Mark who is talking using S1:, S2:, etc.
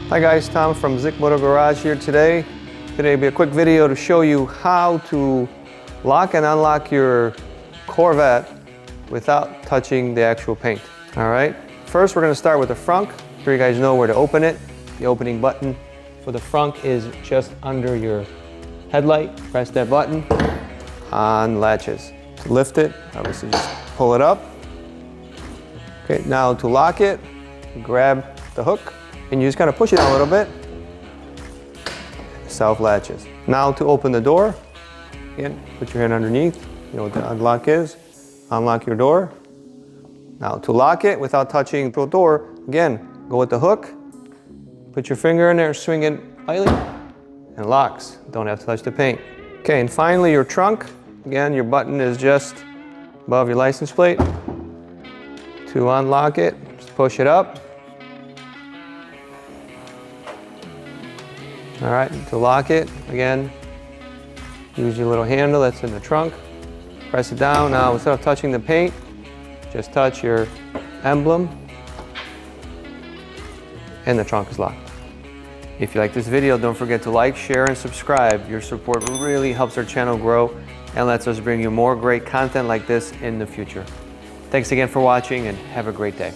S1: Hi guys, Tom from Zick Motor Garage here today. Today will be a quick video to show you how to lock and unlock your Corvette without touching the actual paint. All right, first we're going to start with the frunk. I'm sure you guys know where to open it. The opening button for the frunk is just under your headlight. Press that button, on latches. To lift it, obviously just pull it up. Okay, now to lock it, grab the hook and you just kind of push it down a little bit. Self latches. Now to open the door, again, put your hand underneath. You know what the unlock is. Unlock your door. Now to lock it without touching the door, again, go with the hook, put your finger in there, swing it lightly, and it locks. Don't have to touch the paint. Okay, and finally your trunk. Again, your button is just above your license plate. To unlock it, just push it up. All right, to lock it, again, use your little handle that's in the trunk. Press it down. Now, instead of touching the paint, just touch your emblem, and the trunk is locked. If you like this video, don't forget to like, share, and subscribe. Your support really helps our channel grow and lets us bring you more great content like this in the future. Thanks again for watching and have a great day.